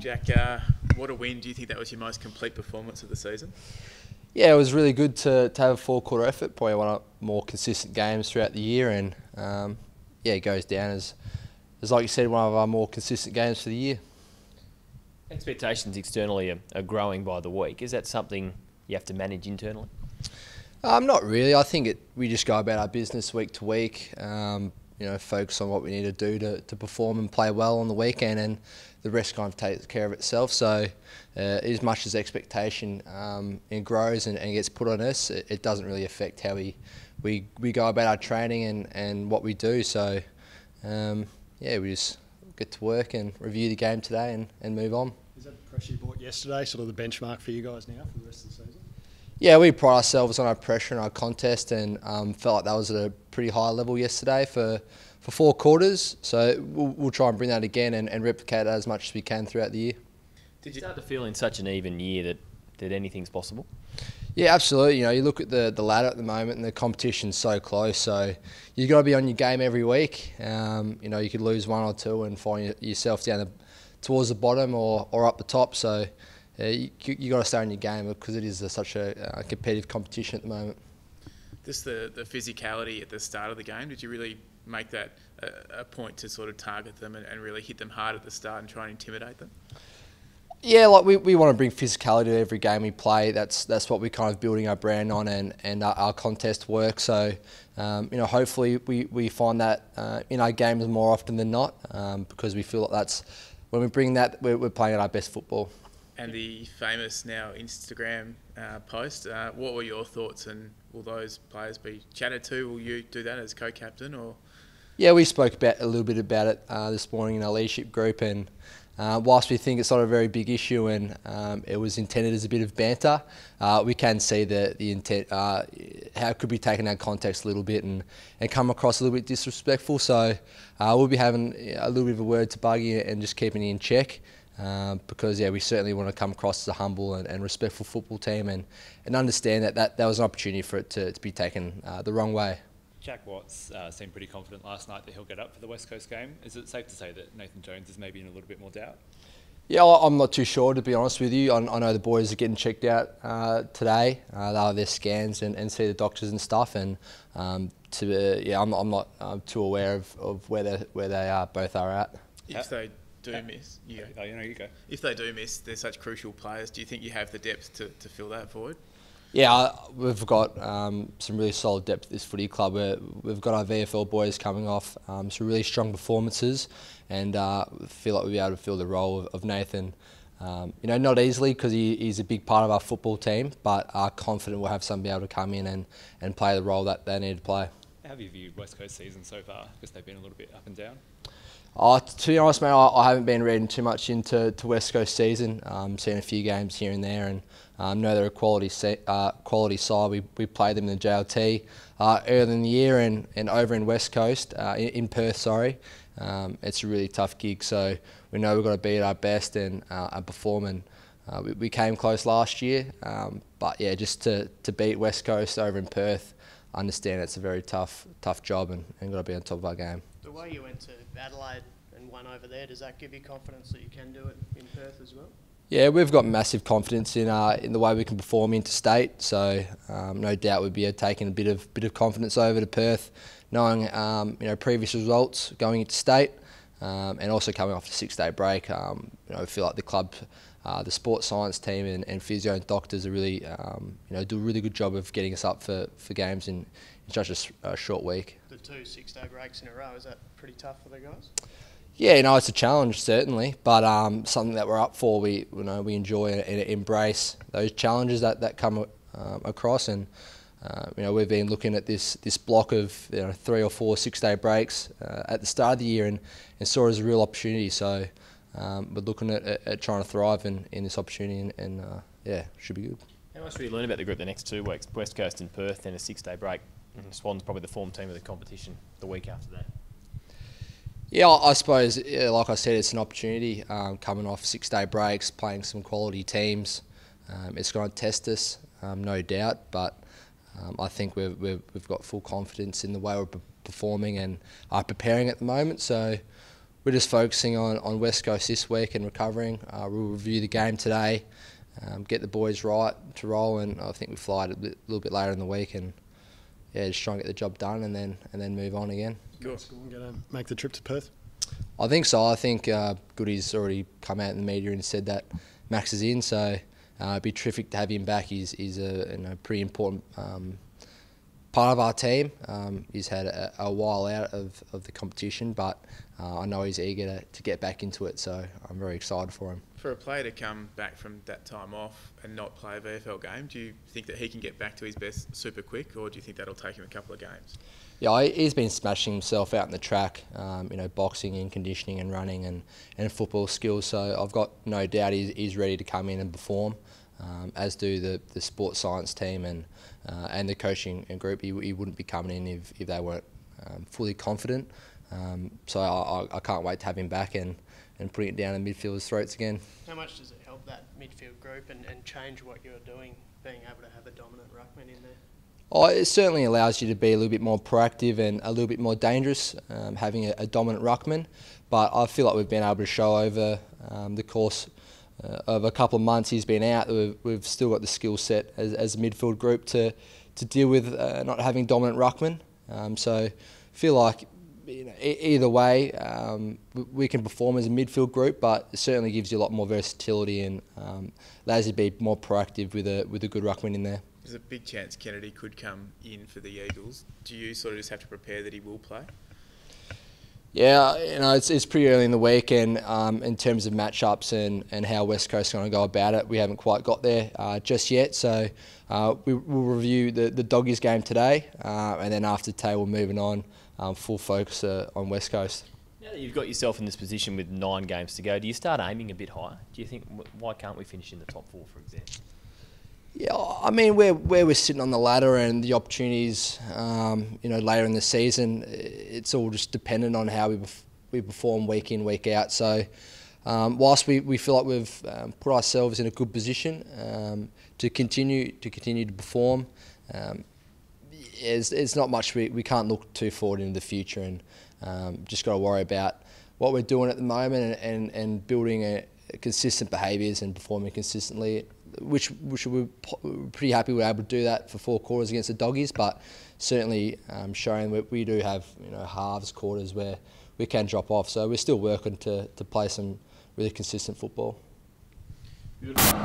Jack, what a win. Do you think that was your most complete performance of the season? Yeah, it was really good to have a four-quarter effort. Probably one of the more consistent games throughout the year, and yeah, it goes down as like you said, one of our more consistent games for the year. Expectations externally are growing by the week. Is that something you have to manage internally? Not really. I think we just go about our business week to week. Focus on what we need to do to perform and play well on the weekend, and the rest kind of takes care of itself. So, as much as expectation it grows and gets put on us, it doesn't really affect how we go about our training and what we do. So, yeah, we just get to work and review the game today and move on. Is that the pressure you brought yesterday sort of the benchmark for you guys now for the rest of the season? Yeah, we pride ourselves on our pressure and our contest, and felt like that was at a pretty high level yesterday for 4 quarters. So we'll try and bring that again and replicate that as much as we can throughout the year. Did you start to feel in such an even year that anything's possible? Yeah, absolutely. You look at the ladder at the moment, and the competition's so close. So you've got to be on your game every week. You could lose 1 or 2 and find yourself down towards the bottom or up the top. So you got to stay on your game because it is such a competitive competition at the moment. Just the physicality at the start of the game, did you really make that a point to sort of target them and really hit them hard at the start and try and intimidate them? Yeah, like we want to bring physicality to every game we play. That's what we're kind of building our brand on and our contest work. So, hopefully we find that in our games more often than not, because we feel like that's when we bring that, we're playing at our best football. And the famous now Instagram post, what were your thoughts, and will those players be chatted to? Will you do that as co-captain? Or? Yeah, we spoke a little bit about it this morning in our leadership group, and whilst we think it's not a very big issue and it was intended as a bit of banter, we can see the intent, how it could be taken out of context a little bit and come across a little bit disrespectful. So we'll be having a little bit of a word to Buggy and just keeping it in check. Because we certainly want to come across as a humble and respectful football team and understand that was an opportunity for it to be taken the wrong way. Jack Watts seemed pretty confident last night that he'll get up for the West Coast game. Is it safe to say that Nathan Jones is maybe in a little bit more doubt? Yeah, I'm not too sure, to be honest with you. I know the boys are getting checked out today. They'll have their scans and see the doctors and stuff. And I'm not too aware of where they both are at. If they do miss, you go. If they do miss, they're such crucial players. Do you think you have the depth to fill that void? Yeah, we've got some really solid depth at this footy club. We've got our VFL boys coming off some really strong performances, and feel like we'll be able to fill the role of Nathan. Not easily because he's a big part of our football team, but confident we'll have somebody able to come in and play the role that they need to play. How have you viewed West Coast season so far? Because they've been a little bit up and down. To be honest, mate, I haven't been reading too much into West Coast season. Seen a few games here and there, and know they're a quality side. We played them in the JLT earlier in the year and over in West Coast, in Perth, sorry. It's a really tough gig, so we know we've got to be at our best and perform. And we came close last year, but yeah, just to beat West Coast over in Perth, I understand it's a very tough job and got to be on top of our game. The way you went to Adelaide and won over there, does that give you confidence that you can do it in Perth as well? Yeah, we've got massive confidence in the way we can perform interstate. So no doubt we'd be taking a bit of confidence over to Perth, knowing previous results going interstate, and also coming off the 6-day break. I feel like the club, the sports science team and physio and doctors are really do a really good job of getting us up for games in such a short week. The 2 6-day breaks in a row, is that pretty tough for the guys? Yeah, it's a challenge certainly, but something that we're up for. We enjoy and embrace those challenges that come across, and we've been looking at this block of 3 or 4 6-day breaks at the start of the year and saw it as a real opportunity. So we're looking at trying to thrive in this opportunity, and should be good. How much will you learn about the group the next 2 weeks? West Coast and Perth, then a 6-day break. Swans probably the form team of the competition the week after that. Yeah, I suppose, like I said, it's an opportunity coming off 6-day breaks, playing some quality teams. It's going to test us, no doubt, but I think we've got full confidence in the way we're performing and are preparing at the moment. So we're just focusing on West Coast this week and recovering. We'll review the game today, get the boys right to roll, and I think we fly it a little bit later in the week, and just try and get the job done, and then move on again. Cool. Going to make the trip to Perth? I think so. I think Goody's already come out in the media and said that Max is in, so it'd be terrific to have him back. He's a pretty important part of our team. He's had a while out of the competition, but I know he's eager to get back into it, so I'm very excited for him. For a player to come back from that time off and not play a VFL game, do you think that he can get back to his best super quick, or do you think that'll take him a couple of games? Yeah, he's been smashing himself out in the track, boxing and conditioning and running and football skills, so I've got no doubt he's ready to come in and perform, as do the sports science team and the coaching group. He wouldn't be coming in if they weren't fully confident. So I can't wait to have him back and putting it down in midfielders' throats again. How much does it help that midfield group and change what you're doing, being able to have a dominant ruckman in there? Oh, it certainly allows you to be a little bit more proactive and a little bit more dangerous, having a dominant ruckman. But I feel like we've been able to show over the course of a couple of months he's been out, we've still got the skill set as a midfield group to deal with not having dominant ruckman. So I feel like either way we can perform as a midfield group, but it certainly gives you a lot more versatility and allows you to be more proactive with a good ruckman in there. There's a big chance Kennedy could come in for the Eagles. Do you sort of just have to prepare that he will play? Yeah, it's pretty early in the week, and in terms of matchups and how West Coast are going to go about it, we haven't quite got there just yet. So we'll review the Doggies game today, and then after today we're moving on, full focus on West Coast. Now that you've got yourself in this position with 9 games to go, do you start aiming a bit higher? Do you think, why can't we finish in the top 4, for example? Yeah, I mean, where we're sitting on the ladder and the opportunities, later in the season, it's all just dependent on how we perform week in, week out. So, whilst we feel like we've put ourselves in a good position to continue to perform, it's not much. We can't look too forward into the future, and just got to worry about what we're doing at the moment and building consistent behaviours and performing consistently, which we're pretty happy we're able to do that for 4 quarters against the Doggies, but certainly showing that we do have halves, quarters where we can drop off. So we're still working to play some really consistent football. Beautiful.